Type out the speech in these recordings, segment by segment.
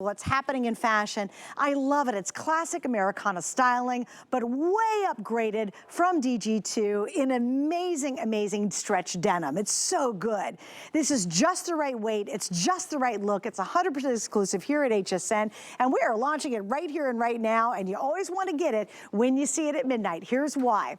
What's happening in fashion. I love it. It's classic Americana styling, but way upgraded from DG2 in amazing, amazing stretch denim. It's so good. This is just the right weight. It's just the right look. It's 100% exclusive here at HSN, and we are launching it right here and right now, and you always want to get it when you see it at midnight. Here's why.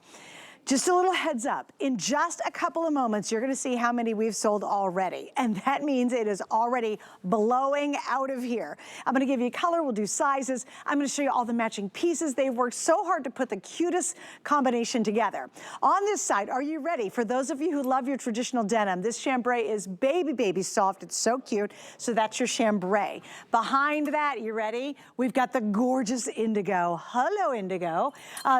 Just a little heads up, in just a couple of moments, you're gonna see how many we've sold already. And that means it is already blowing out of here. I'm gonna give you color, we'll do sizes. I'm gonna show you all the matching pieces. They've worked so hard to put the cutest combination together. On this side, are you ready? For those of you who love your traditional denim, this chambray is baby soft. It's so cute. So that's your chambray. Behind that, you ready? We've got the gorgeous indigo. Hello, indigo.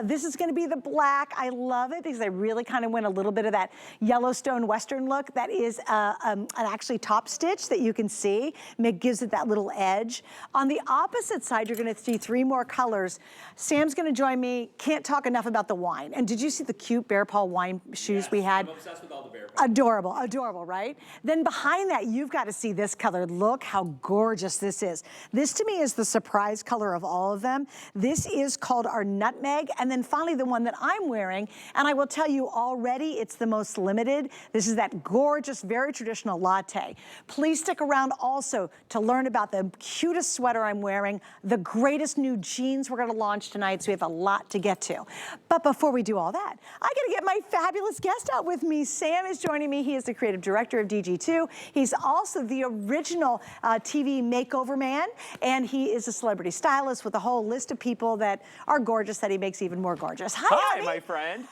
This is gonna be the black. I love it because they really kind of went a little bit of that Yellowstone Western look. That is an actually top stitch that you can see. It gives it that little edge. On the opposite side, you're gonna see three more colors. Sam's gonna join me. Can't talk enough about the wine. And did you see the cute bear paw wine shoes we had? I'm obsessed with all the bear paw. Adorable, adorable, right? Then behind that, you've got to see this color. Look how gorgeous this is. This to me is the surprise color of all of them. This is called our nutmeg. And then finally, the one that I'm wearing, and I will tell you already, it's the most limited. This is that gorgeous, very traditional latte. Please stick around also to learn about the cutest sweater I'm wearing, the greatest new jeans we're gonna launch tonight, so we have a lot to get to. But before we do all that, I gotta get my fabulous guest out with me. Sam is joining me. He is the creative director of DG2. He's also the original TV makeover man, and he is a celebrity stylist with a whole list of people that are gorgeous that he makes even more gorgeous. Hi, my friend.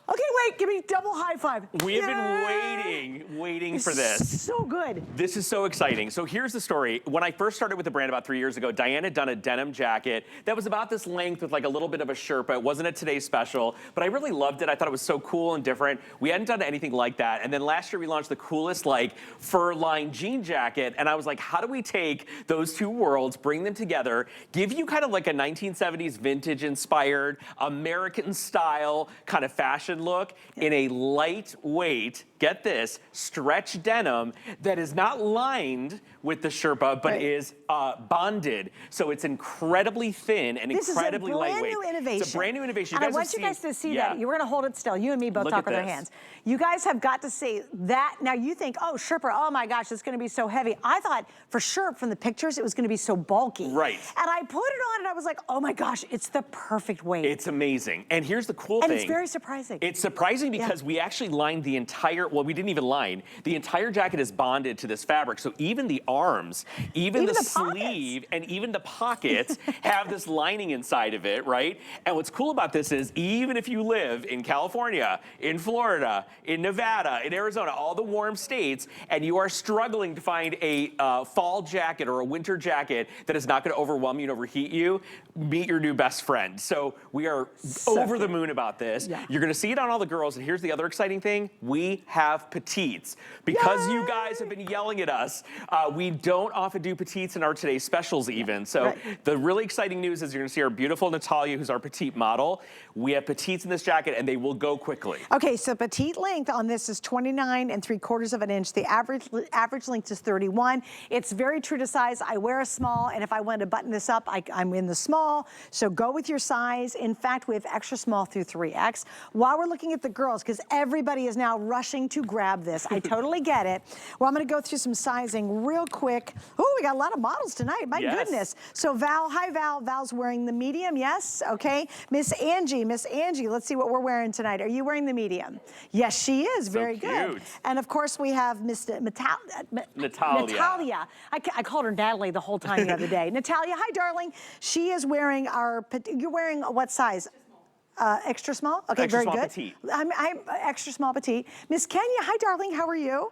Okay, wait, give me double high five. We have been waiting for this. So good. This is so exciting. So here's the story. When I first started with the brand about 3 years ago, Diane had done a denim jacket that was about this length with like a little bit of a Sherpa. It wasn't a Today's Special, but I really loved it. I thought it was so cool and different. We hadn't done anything like that. And then last year we launched the coolest like fur-lined jean jacket. And I was like, how do we take those two worlds, bring them together, give you kind of like a 1970s vintage inspired, American style kind of fashion look in a lightweight, get this, stretch denim that is not lined with the Sherpa, but is bonded. So it's incredibly thin and incredibly lightweight. This is a brand new innovation. It's a brand new innovation. And I want you guys to see that. You're gonna hold it still. You and me both talk with our hands. You guys have got to see that. Now you think, oh, Sherpa, oh my gosh, it's gonna be so heavy. I thought for sure from the pictures, it was gonna be so bulky. Right. And I put it on and I was like, oh my gosh, it's the perfect weight. It's amazing. And here's the cool thing. And it's very surprising. It's surprising because we actually lined the entire, well, we didn't even line. The entire jacket is bonded to this fabric. So even the arms, even the sleeve, and even the pockets have this lining inside of it, right? And what's cool about this is even if you live in California, in Florida, in Nevada, in Arizona, all the warm states, and you are struggling to find a fall jacket or a winter jacket that is not gonna overwhelm you and overheat you, meet your new best friend. So we are over the moon about this. Yeah. You're gonna see it on all the girls, and here's the other exciting thing. We have petites. Because you guys have been yelling at us, we don't often do petites in our Today's Specials even. So the really exciting news is you're gonna see our beautiful Natalia, who's our petite model. We have petites in this jacket, and they will go quickly. Okay, so petite length on this is 29 3/4 of an inch. The average length is 31. It's very true to size. I wear a small, and if I want to button this up, I'm in the small. So go with your size. In fact, we have extra small through 3X. While we're looking at the girls, because everybody is now rushing to grab this. I totally get it. Well, I'm gonna go through some sizing real quick. Oh, we got a lot of models tonight, my goodness. So Val, hi Val. Val's wearing the medium, yes, okay. Miss Angie, let's see what we're wearing tonight. Are you wearing the medium? Yes, she is, very good. And of course we have Miss Natalia. I called her Natalie the whole time the other day. Natalia, hi darling. She is wearing our, you're wearing what size? Extra small? Okay, extra very small good. Petite. I'm extra small petite. Miss Kenya, hi darling, how are you?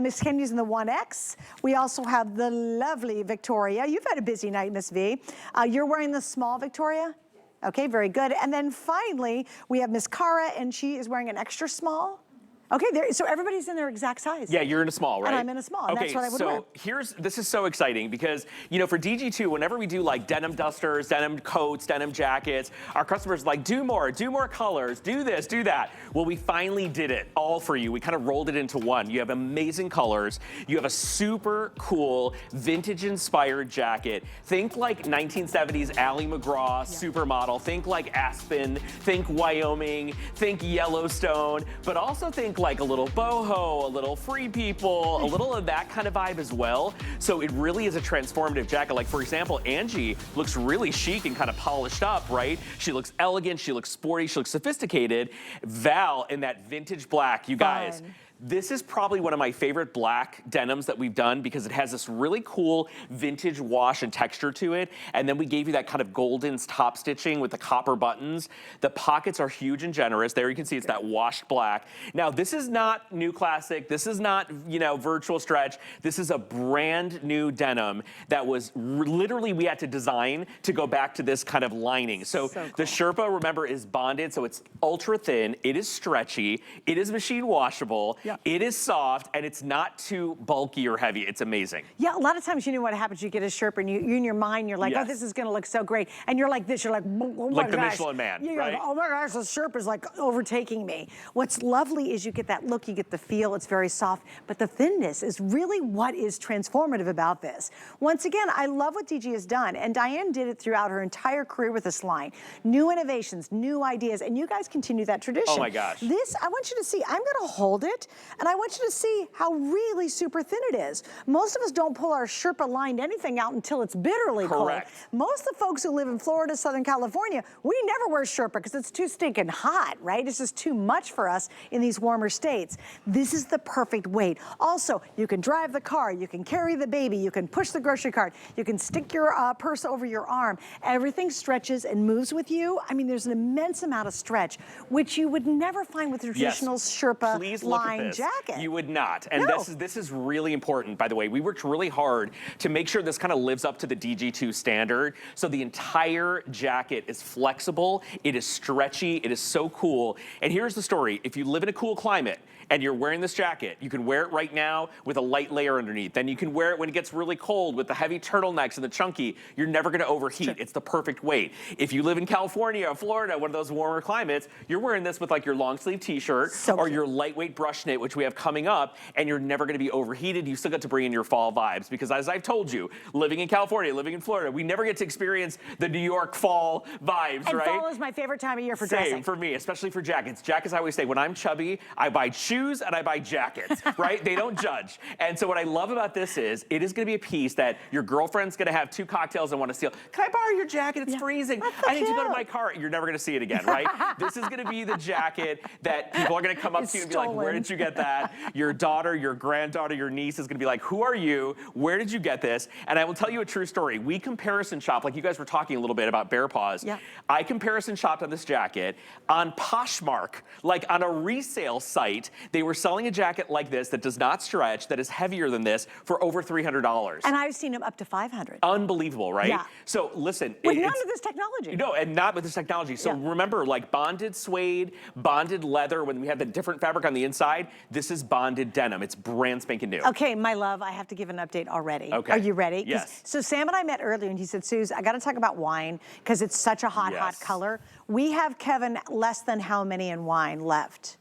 Miss Kenya's in the 1X. We also have the lovely Victoria. You've had a busy night, Miss V. You're wearing the small Victoria? Okay, very good. And then finally, we have Miss Cara, and she is wearing an extra small. Okay, so everybody's in their exact size. Yeah, you're in a small, right? And I'm in a small, and that's what I would wear. So this is so exciting because, you know, for DG2, whenever we do like denim dusters, denim coats, denim jackets, our customers are like, do more colors, do this, do that. Well, we finally did it all for you. We kind of rolled it into one. You have amazing colors. You have a super cool vintage-inspired jacket. Think like 1970s Ally McGraw supermodel. Think like Aspen. Think Wyoming. Think Yellowstone. But also think like a little boho, a little free people, a little of that kind of vibe as well. So it really is a transformative jacket. Like, for example, Angie looks really chic and kind of polished up, right? She looks elegant, she looks sporty, she looks sophisticated. Val in that vintage black, you guys. This is probably one of my favorite black denims that we've done because it has this really cool vintage wash and texture to it. And then we gave you that kind of golden top stitching with the copper buttons. The pockets are huge and generous. There you can see it's that washed black. Now, this is not new classic. This is not, you know, virtual stretch. This is a brand new denim that was literally we had to design to go back to this kind of lining. So cool. The Sherpa, remember, is bonded, so it's ultra thin. It is stretchy. It is machine washable. Yeah. It is soft, and it's not too bulky or heavy. It's amazing. Yeah, a lot of times, you know what happens? You get a Sherpa, and you in your mind, you're like, oh, this is going to look so great. And you're like this. You're like, oh my gosh. Like the Michelin Man, right? Like, oh my gosh, the Sherpa's like overtaking me. What's lovely is you get that look, you get the feel. It's very soft, but the thinness is really what is transformative about this. Once again, I love what DG has done, and Diane did it throughout her entire career with this line. New innovations, new ideas, and you guys continue that tradition. Oh my gosh. This, I want you to see, I'm going to hold it, and I want you to see how really super thin it is. Most of us don't pull our Sherpa lined anything out until it's bitterly cold. Most of the folks who live in Florida, Southern California, we never wear Sherpa because it's too stinking hot, right? It's just too much for us in these warmer states. This is the perfect weight. Also, you can drive the car, you can carry the baby, you can push the grocery cart, you can stick your purse over your arm. Everything stretches and moves with you. I mean, there's an immense amount of stretch, which you would never find with traditional Sherpa line jacket. You would not. And this is really important, by the way. We worked really hard to make sure this kind of lives up to the DG2 standard. So the entire jacket is flexible, it is stretchy, it is so cool. And here's the story. If you live in a cool climate, and you're wearing this jacket, you can wear it right now with a light layer underneath. Then you can wear it when it gets really cold with the heavy turtlenecks and the chunky. You're never gonna overheat. It's the perfect weight. If you live in California or Florida, one of those warmer climates, you're wearing this with like your long sleeve t-shirt or your lightweight brush knit, which we have coming up, and you're never gonna be overheated. You still get to bring in your fall vibes because as I've told you, living in California, living in Florida, we never get to experience the New York fall vibes, right? And fall is my favorite time of year for dressing. Same for me, especially for jackets. Jackets, I always say, when I'm chubby, I buy shoes and I buy jackets, right? They don't judge. And so what I love about this is, it is gonna be a piece that your girlfriend's gonna have 2 cocktails and wanna steal. Can I borrow your jacket? It's freezing. I need to go to my car. You're never gonna see it again, right? This is gonna be the jacket that people are gonna come up to you and be like, where did you get that? Your daughter, your granddaughter, your niece is gonna be like, who are you? Where did you get this? And I will tell you a true story. We comparison shop, like you guys were talking a little bit about Bear Paws. Yeah. I comparison shopped on this jacket on Poshmark, like on a resale site. They were selling a jacket like this that does not stretch, that is heavier than this, for over $300. And I've seen them up to $500. Unbelievable, right? Yeah. So listen. With none of this technology. No, and not with this technology. So remember, like bonded suede, bonded leather, when we have the different fabric on the inside, this is bonded denim. It's brand spanking new. Okay, my love, I have to give an update already. Okay. Are you ready? Yes. So Sam and I met earlier and he said, Suze, I gotta talk about wine because it's such a hot, hot color. We have, Kevin, less than how many in wine left?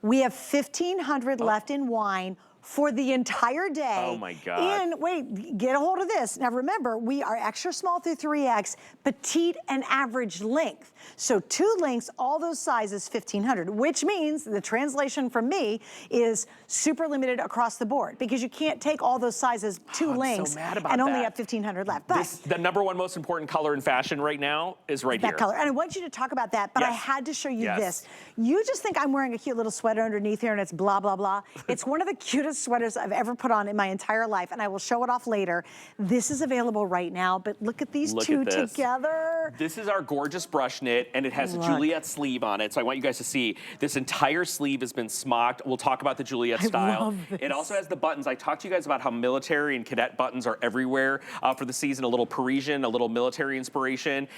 We have 1,500 left in wine for the entire day. Oh my God. And wait, get a hold of this. Now remember, we are extra small through 3X, petite and average length. So 2 lengths, all those sizes, 1,500, which means the translation from me is super limited across the board because you can't take all those sizes, 2 lengths, and only have 1,500 left. But the #1 most important color in fashion right now is right here. That color, and I want you to talk about that, but I had to show you this. You just think I'm wearing a cute little sweater underneath here and it's blah, blah, blah. It's one of the cutest sweaters I've ever put on in my entire life, and I will show it off later. This is available right now, but look at these two together. color. This is our gorgeous brush knit, and it has a Juliet sleeve on it. So I want you guys to see this entire sleeve has been smocked. We'll talk about the Juliet style. Love this. It also has the buttons. I talked to you guys about how military and cadet buttons are everywhere for the season. A little Parisian, a little military inspiration.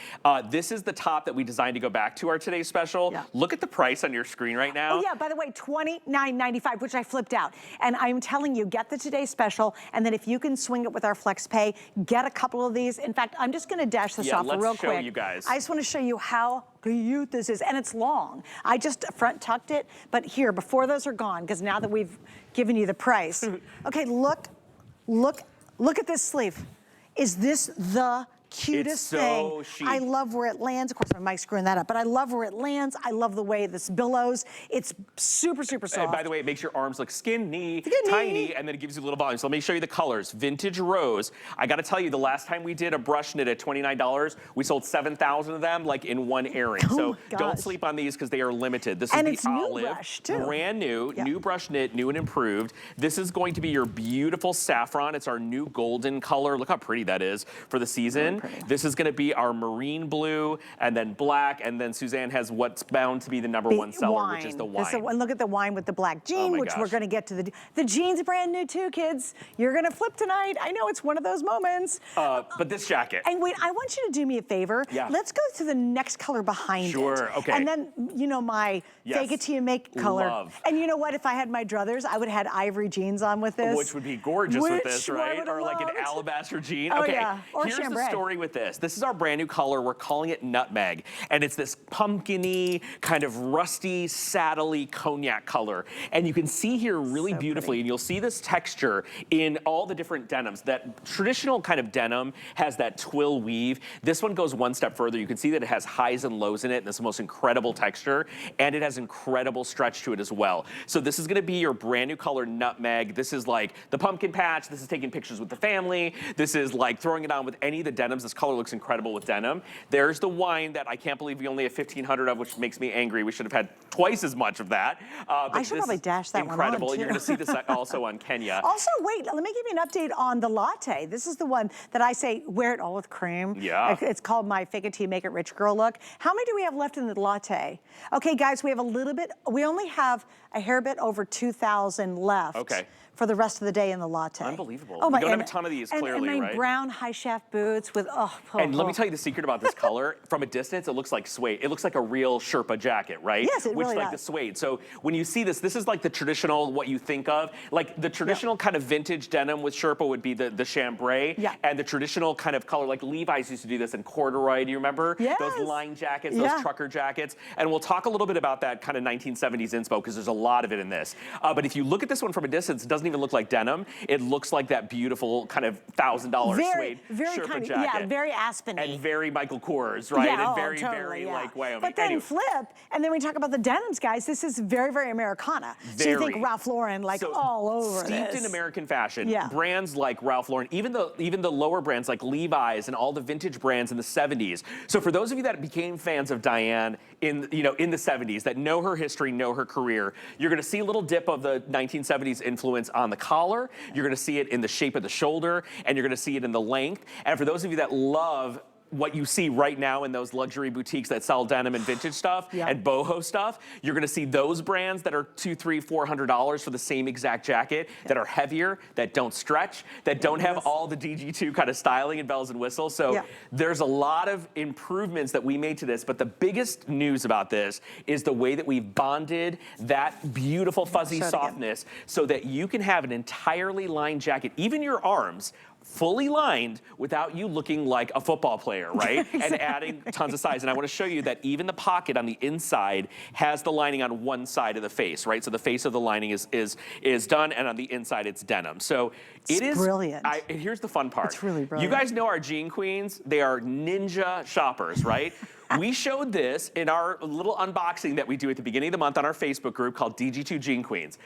This is the top that we designed to go back to our today's special. Yeah. Look at the price on your screen right now. Oh yeah, by the way, $29.95, which I flipped out. And I'm telling you, get the today's special, and then if you can swing it with our flex pay, get a couple of these. In fact, I'm just gonna dash this off real quick. Let's show you guys. I just wanna show you how cute this is, and it's long. I just front tucked it, but here, before those are gone, because now that we've given you the price. Okay, look at this sleeve. Is this the cutest thing? Chic. I love where it lands. Of course, my mic's screwing that up, but I love where it lands. I love the way this billows. It's super, super soft. And by the way, it makes your arms look skinny, tiny, and then it gives you a little volume. So let me show you the colors. Vintage Rose. I gotta tell you, the last time we did a brush knit at $29, we sold 7,000 of them like in one airing. So don't sleep on these because they are limited. This is the olive, new brush too. Brand new, new brush knit, new and improved. This is going to be your beautiful saffron. It's our new golden color. Look how pretty that is for the season. This is gonna be our marine blue, and then black, and then Suzanne has what's bound to be the #1 seller, which is the wine. And look at the wine with the black jean, which we're gonna get to. The jean's brand new too, kids. You're gonna flip tonight. I know it's one of those moments. But this jacket. And wait, I want you to do me a favor. Yeah. Let's go to the next color behind it. Sure, okay. And then, you know, my fake it till you make color. Love. And you know what, if I had my druthers, I would have had ivory jeans on with this. Which would be gorgeous with this, right? Or like an alabaster jean. Oh, okay, yeah. Or here's chambray. the story with this. This is our brand new color. We're calling it Nutmeg. And it's this pumpkin-y, kind of rusty, saddle-y cognac color. And you can see here really beautifully, and you'll see this texture in all the different denims. That traditional kind of denim has that twill weave. This one goes one step further. You can see that it has highs and lows in it, and it's the most incredible texture. And it has incredible stretch to it as well. So this is gonna be your brand new color, Nutmeg. This is like the pumpkin patch. This is taking pictures with the family. This is like throwing it on with any of the denims. This color looks incredible with denim. There's the wine that I can't believe we only have 1,500 of, which makes me angry. We should have had twice as much of that. But I should probably dash that one on, incredible. too. And you're gonna see this also on Kenya. Also, wait, let me give you an update on the latte. This is the one that I say, wear it all with cream. Yeah. It's called my fake it till you make it rich girl look. How many do we have left in the latte? Okay, guys, we have a little bit. We only have a hair bit over 2,000 left. Okay. For the rest of the day in the latte. Unbelievable. Oh my, we don't have a ton of these, clearly, and my right? brown high shaft boots with, And let me tell you the secret about this color. From a distance, it looks like suede. It looks like a real Sherpa jacket, right? Yes, it really Which, like does. the suede. So when you see this, this is like the traditional, what you think of. Like the traditional kind of vintage denim with Sherpa would be the chambray. Yeah. And the traditional kind of color, like Levi's used to do this in corduroy. Do you remember? Yes. Those line jackets, those trucker jackets. And we'll talk a little bit about that kind of 1970s inspo, because there's a lot of it in this. But if you look at this one from a distance, it doesn't even look like denim. It looks like that beautiful kind of $1,000 suede Sherpa kind of, jacket. yeah, very Aspen-y. And very Michael Kors, right? Yeah, And very, totally, very yeah. like Wyoming. But then Anyway. flip, and then we talk about the denims, guys. This is very, very Americana. So you think Ralph Lauren, like all over steeped in American fashion. Yeah. Brands like Ralph Lauren, even the lower brands like Levi's and all the vintage brands in the 70s. So for those of you that became fans of Diane in the 70s, that know her history, know her career, you're gonna see a little dip of the 1970s influence on the collar. You're gonna see it in the shape of the shoulder, and you're gonna see it in the length. And for those of you that love what you see right now in those luxury boutiques that sell denim and vintage stuff and boho stuff, you're gonna see those brands that are $200, $300, $400 for the same exact jacket, that are heavier, that don't stretch, that don't have all the DG2 kind of styling and bells and whistles. So there's a lot of improvements that we made to this, but the biggest news about this is the way that we've bonded that beautiful fuzzy softness so that you can have an entirely lined jacket, even your arms, fully lined without you looking like a football player, right? Exactly. And adding tons of size. And I want to show you that even the pocket on the inside has the lining on one side of the face, right? So the face of the lining is done, and on the inside it's denim. So it is brilliant. And here's the fun part. It's really brilliant. You guys know our jean queens. They are ninja shoppers, right? We showed this in our little unboxing that we do at the beginning of the month on our Facebook group called DG2 Jean Queens.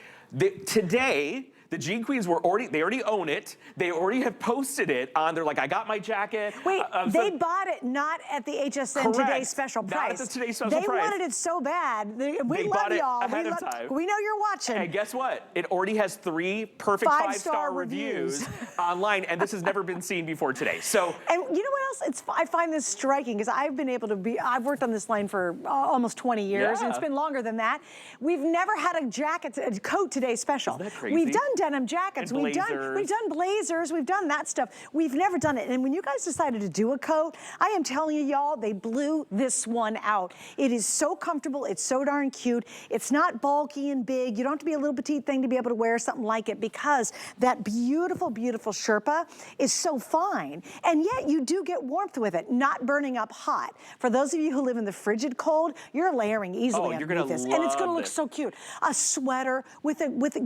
Today, the Jean Queens they already own it. They already have posted it on, they're like, I got my jacket. Wait, they bought it not at the HSN Today's Special Price. Not at the Today's Special Price. They wanted it so bad. We bought love it y'all. ahead of time. We know you're watching. And guess what? It already has 3 perfect 5-star reviews online, and this has never been seen before today. So, and you know what else I find this striking because I've worked on this line for almost 20 years, and it's been longer than that. We've never had a coat today special. Isn't that crazy? We've done denim jackets, and we've done blazers, we've done that stuff. We've never done it. And when you guys decided to do a coat, I am telling you, y'all, they blew this one out. It is so comfortable, it's so darn cute. It's not bulky and big. You don't have to be a little petite thing to be able to wear something like it, because that beautiful, beautiful Sherpa is so fine. And yet you do get warmth with it, not burning up hot. For those of you who live in the frigid cold, you're layering easily underneath this. And it's gonna look so cute. A sweater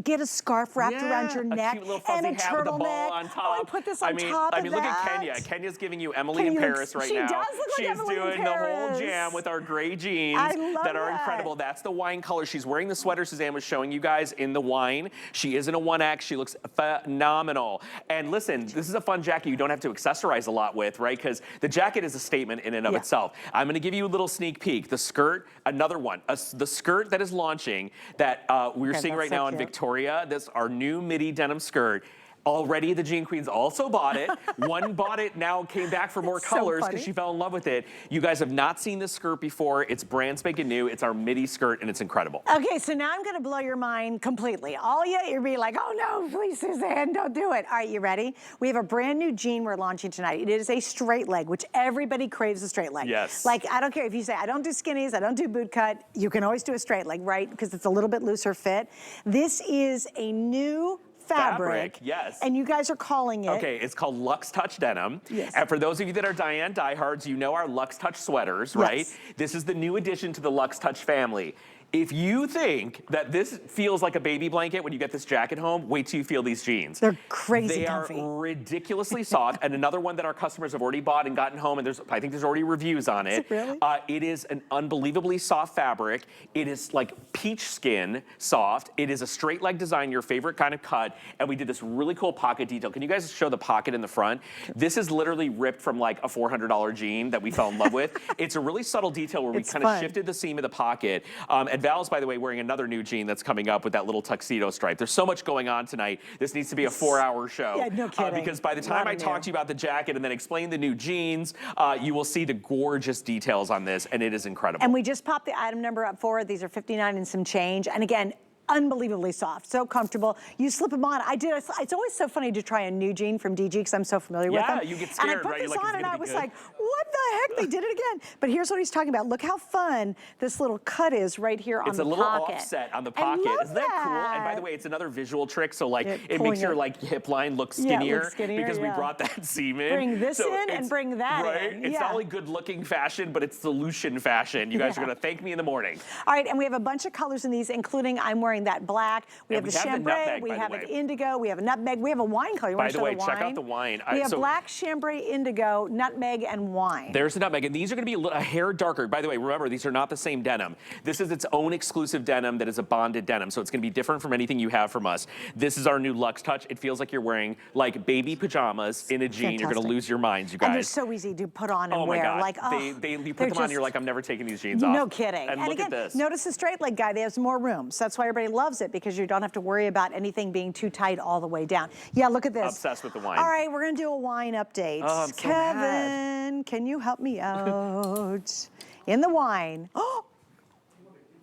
get a scarf wrapped around your neck, cute little fuzzy and a hat with a ball turtleneck. on top. Oh, and put this on top of that. Look at Kenya. Kenya's giving you Emily in Paris right now. She does look like Emily in Paris. She's doing the whole jam with our gray jeans that are incredible. That's the wine color. She's wearing the sweater Suzanne was showing you guys in the wine. She is in a 1X. She looks phenomenal. And listen, this is a fun jacket you don't have to accessorize a lot with, right? Because the jacket is a statement in and of itself. I'm going to give you a little sneak peek. The skirt, another one. The skirt that is launching that we're seeing right now on Victoria. This our new midi denim skirt. Already the Jean Queens also bought it. One bought it, now came back for more colors because she fell in love with it. You guys have not seen this skirt before. It's brand spanking new. It's our midi skirt and it's incredible. Okay, so now I'm gonna blow your mind completely. All you're be like, oh no, please Suzanne, don't do it. All right, you ready? We have a brand new jean we're launching tonight. It is a straight leg, which everybody craves a straight leg. Yes. Like, I don't care if you say, I don't do skinnies, I don't do boot cut. You can always do a straight leg, right? Because it's a little bit looser fit. This is a new fabric, yes. And you guys are calling it. Okay, it's called Luxe Touch Denim. Yes. And for those of you that are Diane diehards, you know our Luxe Touch sweaters, right? Yes. This is the new addition to the Luxe Touch family. If you think that this feels like a baby blanket when you get this jacket home, wait till you feel these jeans. They're crazy comfy. They are ridiculously soft. And another one that our customers have already bought and gotten home, and I think there's already reviews on it. Is it really? It is an unbelievably soft fabric. It is like peach skin soft. It is a straight leg design, your favorite kind of cut. And we did this really cool pocket detail. Can you guys show the pocket in the front? This is literally ripped from like a $400 jean that we fell in love with. It's a really subtle detail where we kind of shifted the seam of the pocket. And Val's, by the way, wearing another new jean that's coming up with that little tuxedo stripe. There's so much going on tonight. This needs to be a 4-hour show. Yeah, no kidding. Because by the time I talk to you about the jacket and then explain the new jeans, you will see the gorgeous details on this, and it is incredible. And we just popped the item number up for it. These are 59 and some change. And again, unbelievably soft, so comfortable. You slip them on. It's always so funny to try a new jean from DG because I'm so familiar with them. Yeah, you get scared, and I put right? this on and I was like, what the heck? They did it again. But here's what he's talking about. Look how fun this little cut is right here on the pocket. It's a little offset on the pocket. Isn't that cool? And by the way, it's another visual trick. So like it makes your like hip line look skinnier, because we brought that seam in. Bring this in and bring that in. It's not only good looking fashion, but it's solution fashion. You guys are gonna thank me in the morning. All right, and we have a bunch of colors in these, including I'm wearing that black. We have the chambray, we have an indigo, we have a nutmeg, we have a wine color. You want to show the wine? Check out the wine. We have black, chambray, indigo, nutmeg, and wine. There's the nutmeg, and these are going to be a hair darker. By the way, remember, these are not the same denim. This is its own exclusive denim that is a bonded denim, so it's going to be different from anything you have from us. This is our new Luxe Touch. It feels like you're wearing like baby pajamas in a jean. Fantastic. You're going to lose your minds, you guys. And they're so easy to put on and wear. God. Like, you put them on, and you're like, I'm never taking these jeans off. No kidding. And look again, at this. Notice the straight leg guy, they have some more room. So that's why everybody loves it, because you don't have to worry about anything being too tight all the way down. Yeah, look at this. Obsessed with the wine. All right, we're gonna do a wine update. Oh, I'm so Kevin, mad. can you help me out? In the wine. Oh,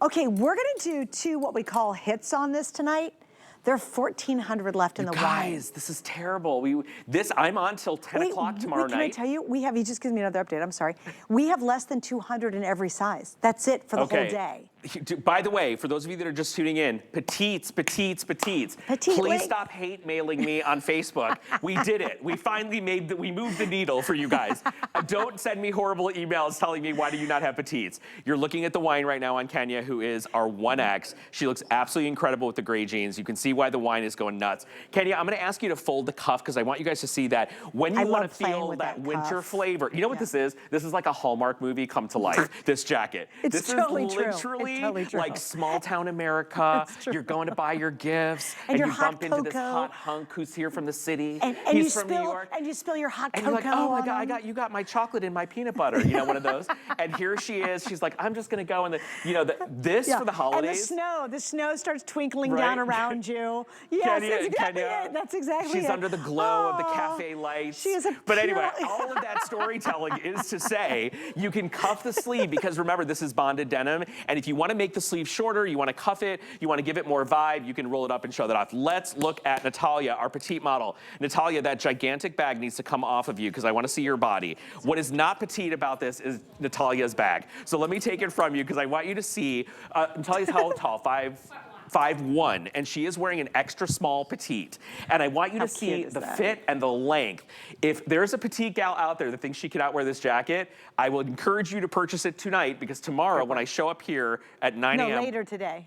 okay, we're gonna do two what we call hits on this tonight. There are 1,400 left in the wine. Guys, this is terrible. I'm on till 10 o'clock tomorrow night. Can I tell you, he just gives me another update, I'm sorry. We have less than 200 in every size. That's it for the whole day. By the way, for those of you that are just tuning in, petites. Please stop hate mailing me on Facebook. We did it. We finally we moved the needle for you guys. Don't send me horrible emails telling me, why do you not have petites? You're looking at the wine right now on Kenya, who is our 1X. She looks absolutely incredible with the gray jeans. You can see why the wine is going nuts. Kenya, I'm gonna ask you to fold the cuff because I want you guys to see that when you want to feel that winter flavor. You know what this is? This is like a Hallmark movie come to life, this jacket. It's totally true. Literally Totally. Totally true. Like small town America. That's true. You're going to buy your gifts, and your you hot bump into this cocoa. hot hunk who's here from the city. And He's you from spill, New York. and you spill your hot And cocoa. you're like, oh my God, on them. you got my chocolate in my peanut butter. You know, one of those. And here she is. She's like, I'm just gonna go and this for the holidays. And the snow starts twinkling Right. down around you. Yes, Kenya, that's exactly it. That's exactly it. She's under the glow of the cafe lights. She is a But pure... anyway, all of that storytelling is to say you can cuff the sleeve because remember, this is bonded denim. And if you want to make the sleeve shorter, you want to cuff it, you want to give it more vibe, you can roll it up and show that off. Let's look at Natalia, our petite model. Natalia, that gigantic bag needs to come off of you because I want to see your body. What is not petite about this is Natalia's bag. So let me take it from you because I want you to see. Natalia's how tall? 5'1", and she is wearing an extra small petite. And I want you to see the fit and the length. If there's a petite gal out there that thinks she can outwear this jacket, I will encourage you to purchase it tonight because tomorrow when I show up here at 9 a.m. No, later today.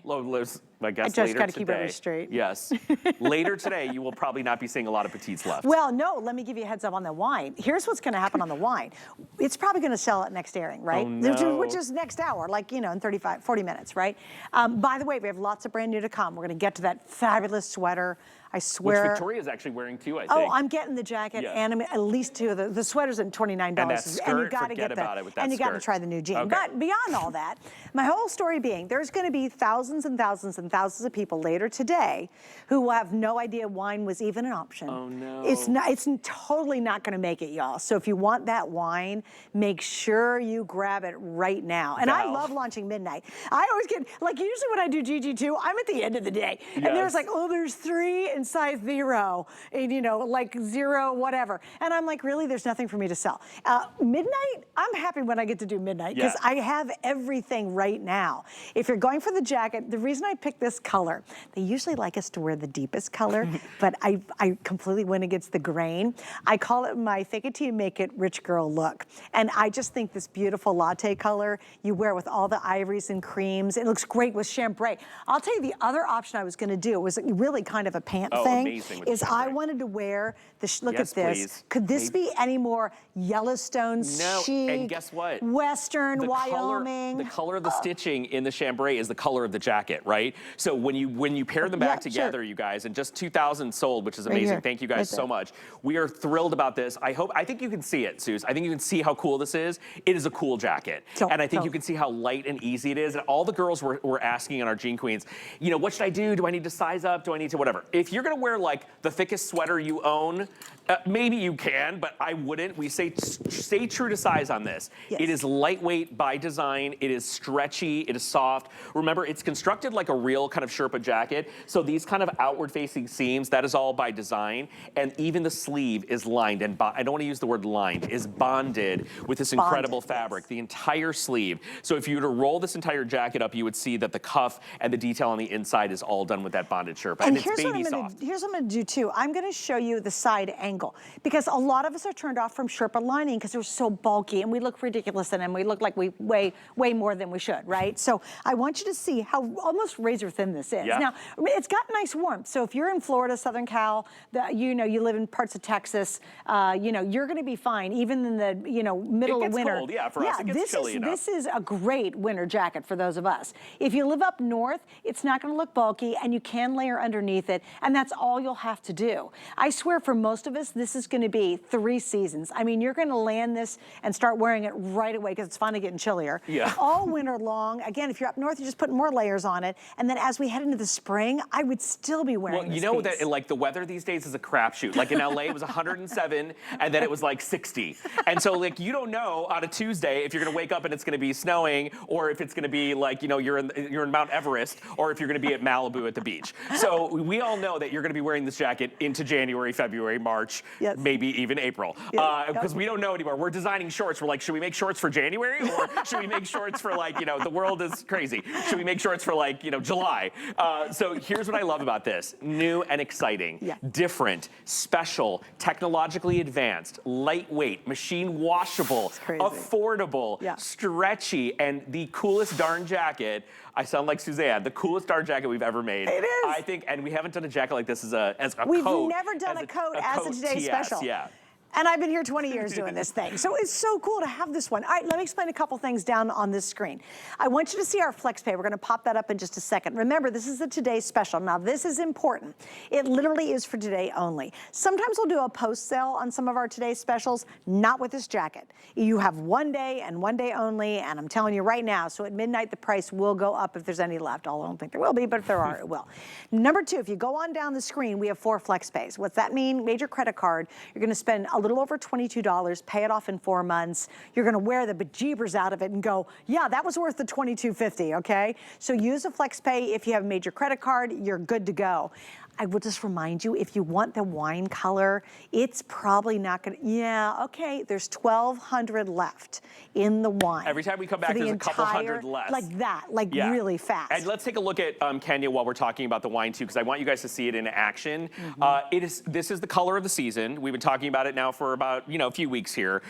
I guess I just later got to today. keep everything straight. Yes. Later today, you will probably not be seeing a lot of petites left. Well, no, let me give you a heads up on the wine. Here's what's going to happen on the wine. It's probably going to sell at next airing, right? Oh, no. Which is next hour, like, in 40 minutes, right? By the way, we have lots of brand new to come. We're going to get to that fabulous sweater. I swear. Which Victoria's actually wearing too, I think. Oh, I'm getting the jacket and at least two of the sweaters at $29. And that skirt, and you got to forget get about it with that and you got to skirt. try the new jean. Okay. But beyond all that, my whole story being there's going to be thousands and thousands and thousands of people later today who will have no idea wine was even an option. Oh no. It's totally not going to make it, y'all. So if you want that wine, make sure you grab it right now. And I love launching midnight. I always get usually when I do DG2, I'm at the end of the day. Yes. And there's there's 3 in size 0. And 0 whatever, and I'm like, really, there's nothing for me to sell. Midnight, I'm happy when I get to do midnight because I have everything right now. If you're going for the jacket, the reason I picked this color, they usually like us to wear the deepest color, but I completely went against the grain. I call it my fake it till you make it rich girl look, and I just think this beautiful latte color you wear with all the ivories and creams, it looks great with chambray. I'll tell you the other option I was going to do was really kind of a pant thing. Amazing. Is I wanted to wear the, look at this. Please. Could this be any more Yellowstone, chic, and guess what? Western, Wyoming? The color of the stitching in the chambray is the color of the jacket, right? So when you pair them back together, you guys, and just 2,000 sold, which is amazing. Thank you guys so much. We are thrilled about this. I think you can see it, Suze. I think you can see how cool this is. It is a cool jacket. And I think you can see how light and easy it is. And all the girls were asking in our Jean Queens, what should I do? Do I need to size up? Do I need to whatever? If you're gonna wear like the thickest sweater you own, maybe you can, but I wouldn't. We say stay true to size on this. Yes. It is lightweight by design. It is stretchy. It is soft. Remember, it's constructed like a real kind of Sherpa jacket. So these kind of outward-facing seams, that is all by design. And even the sleeve is lined, and I don't want to use the word lined, is bonded with this incredible fabric, the entire sleeve. So if you were to roll this entire jacket up, you would see that the cuff and the detail on the inside is all done with that bonded Sherpa. And it's baby soft. Here's what I'm going to do too. I'm going to show you the side angle because a lot of us are turned off from Sherpa lining because they're so bulky and we look ridiculous in them. We look like we weigh way more than we should, right? So I want you to see how almost razor thin this is. Yeah. Now, it's got nice warmth. So if you're in Florida, Southern Cal, you live in parts of Texas, you're going to be fine even in the middle of winter. Cold, yeah, for us it gets chilly enough. This is a great winter jacket for those of us. If you live up north, it's not going to look bulky and you can layer underneath it, and that's all you'll have to do. I swear for most of us, this is going to be 3 seasons. I mean, you're going to land this and start wearing it right away because it's finally getting chillier. Yeah. All winter long. Again, if you're up north, you just put more layers on it, and then as we head into the spring, I would still be wearing this piece. That like the weather these days is a crapshoot. Like in LA, it was 107, and then it was like 60. And so like you don't know on a Tuesday if you're going to wake up and it's going to be snowing, or if it's going to be like you're in Mount Everest, or if you're going to be at Malibu at the beach. So we all know that you're going to be wearing this jacket into January, February, March, maybe even April, because we don't know anymore. We're designing shorts. We're like, should we make shorts for January, or should we make shorts for like the world is crazy? Should we make shorts for like July? So here's what I love about this: new and exciting, different, special, technologically advanced, lightweight, machine washable, affordable, stretchy, and the coolest darn jacket. I sound like Suzanne, the coolest darn jacket we've ever made. It is. I think, and we haven't done a jacket like this as a coat. We've never done a coat as a today's special. Yeah. And I've been here 20 years doing this thing. So it's so cool to have this one. All right, let me explain a couple things down on this screen. I want you to see our flex pay. We're gonna pop that up in just a second. Remember, this is the today special. Now this is important. It literally is for today only. Sometimes we'll do a post sale on some of our today specials, not with this jacket. You have one day and one day only, and I'm telling you right now, so at midnight the price will go up if there's any left. Although I don't think there will be, but if there are, it will. Number two, if you go on down the screen, we have 4 flex pays. What's that mean? Major credit card, you're gonna spend a little over $22, pay it off in 4 months. You're gonna wear the bejeebers out of it and go, yeah, that was worth the $22.50, okay? So use a FlexPay. If you have a major credit card, you're good to go. I will just remind you, if you want the wine color, it's probably not gonna, yeah, okay, there's 1,200 left in the wine. Every time we come back, there's a couple hundred less. Like that, like really fast. And let's take a look at Kenya while we're talking about the wine too, because I want you guys to see it in action. This is the color of the season. We've been talking about it now for about, a few weeks here.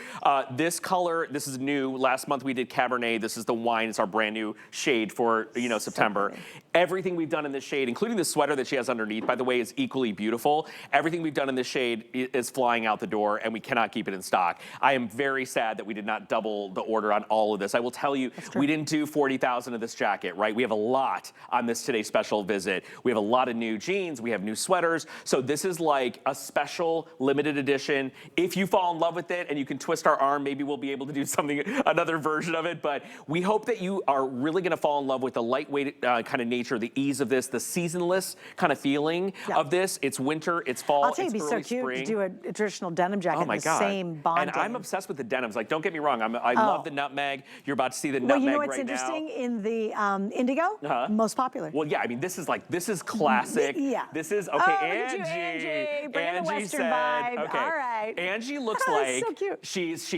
This color, this is new. Last month we did Cabernet. This is the wine. It's our brand new shade for, September. Everything we've done in this shade, including the sweater that she has underneath, by the way, is equally beautiful. Everything we've done in this shade is flying out the door, and we cannot keep it in stock. I am very sad that we did not double the order on all of this. I will tell you, we didn't do 40,000 of this jacket, right? We have a lot on this Today Special visit. We have a lot of new jeans. We have new sweaters. So this is like a special limited edition. If you fall in love with it and you can twist our arm, maybe we'll be able to do something, another version of it. But we hope that you are really gonna fall in love with the lightweight kind of nature, the ease of this, the seasonless kind of feeling of this. It's winter, it's fall, I'll tell you, it's it'd be early so cute spring. to do a traditional denim jacket Oh my in the God. same bonding. And I'm obsessed with the denims. Like, don't get me wrong, I love the nutmeg. You're about to see the nutmeg right now. Well, you know what's interesting? In the indigo, most popular. Well, yeah, I mean, this is classic. Yeah. This is, okay, Angie. Bring in the Western said, vibe. okay, All right. Angie looks like so cute. she's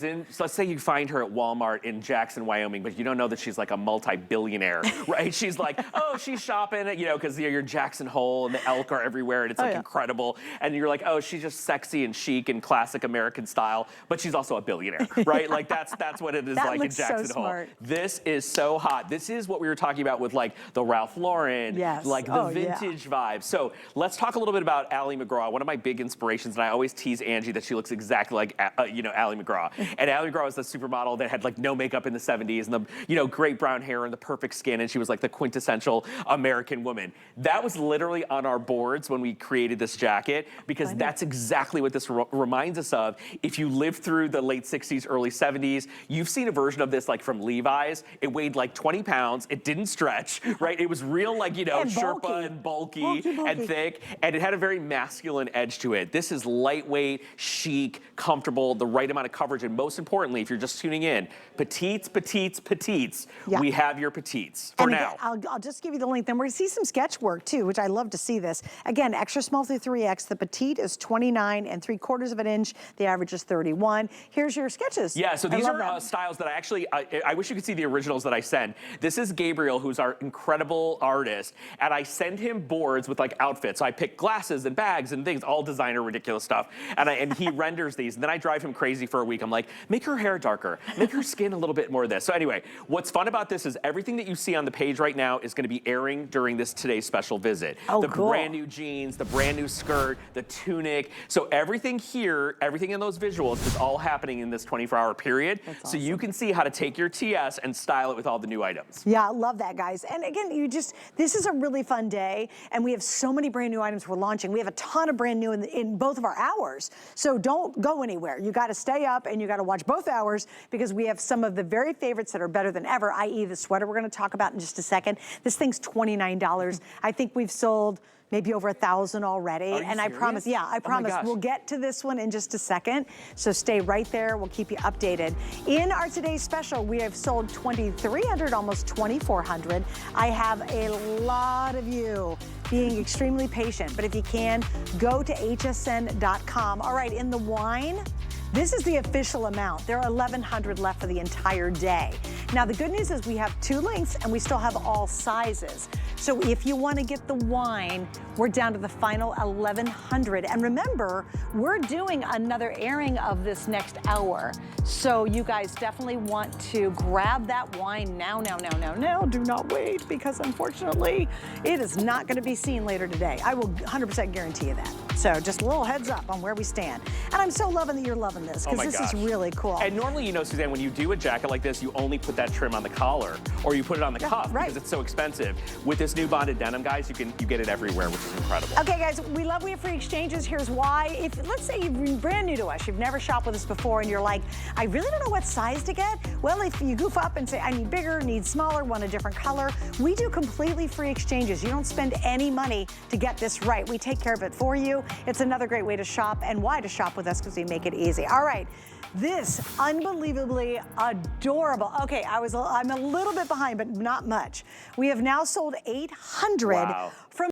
in, so let's say you find her at Walmart in Jackson, Wyoming, but you don't know that she's like a multi-billionaire, right? She's like, oh, she's shopping, because you're Jackson Hole and the elk are everywhere and it's like incredible. And you're like, oh, she's just sexy and chic and classic American style, but she's also a billionaire, right? Like that's what it is like in Jackson Hole. Smart. This is so hot. This is what we were talking about with like the Ralph Lauren, like the vintage vibe. So let's talk a little bit about Ally McGraw, one of my big inspirations, and I always tease Angie that she looks exactly like Ally McGraw. And Ally McGraw was the supermodel that had like no makeup in the 70s and the great brown hair and the perfect skin, and she was like the quintessential American woman. That was literally on our boards when we created this jacket, because that's exactly what this reminds us of. If you lived through the late 60s, early 70s, you've seen a version of this like from Levi's. It weighed like 20 pounds. It didn't stretch, right? It was real like, Sherpa and bulky and thick, and it had a very masculine edge to it. This is lightweight, chic, comfortable, the right amount of coverage, and most importantly, if you're just tuning in, petites, petites, petites, we have your petites for now. I'll just give you the link. Then we're gonna see some sketch work too, which I love to see this. Again, extra small through 3X. The petite is 29 3/4 of an inch. The average is 31. Here's your sketches. Yeah, so these are styles that I wish you could see the originals that I send. This is Gabriel, who's our incredible artist, and I send him boards with like outfits. So I pick glasses and bags and things, all designer ridiculous stuff, and he renders these, and then I drive him crazy for a week. I'm like, make her hair darker, make her skin a little bit more of this. So anyway, what's fun about this is everything that you see on the page right now is gonna be airing during this Today's Special visit. The brand new jeans, the brand new skirt, the tunic. So everything here, everything in those visuals is all happening in this 24-hour period. So you can see how to take your TS and style it with all the new items. Yeah, I love that, guys. And again, this is a really fun day, and we have so many brand new items we're launching. We have a ton of brand new in both of our hours. So don't go anywhere. You gotta stay up and you gotta watch both hours, because we have some of the very favorites that are better than ever, i.e. the sweater we're gonna talk about in just a second. This thing's $29. I think we've sold maybe over 1,000 already. And I promise, I promise we'll get to this one in just a second. So stay right there, we'll keep you updated. In our today's special, we have sold 2,300, almost 2,400. I have a lot of you being extremely patient, but if you can, go to hsn.com. All right, in the wine, This is the official amount. There are 1,100 left for the entire day. Now, the good news is we have 2 lengths and we still have all sizes. So if you want to get the wine, we're down to the final 1,100. And remember, we're doing another airing of this next hour. So you guys definitely want to grab that wine now. Do not wait, because unfortunately, it is not going to be seen later today. I will 100% guarantee you that. So just a little heads up on where we stand. And I'm so loving that you're loving this, because this is really cool. And normally, you know, Suzanne, when you do a jacket like this, you only put that trim on the collar, or you put it on the cuff, because it's so expensive. With this new bonded denim, guys, you get it everywhere, which is incredible. Okay, guys, we have free exchanges. Here's why. If, let's say you're brand new to us, you've never shopped with us before, and you're like, I really don't know what size to get. Well, if you goof up and say, I need bigger, need smaller, want a different color, we do completely free exchanges. You don't spend any money to get this right. We take care of it for you. It's another great way to shop, and why to shop with us, because we make it easy. All right. This unbelievably adorable. Okay, I'm a little bit behind, but not much. We have now sold 800 from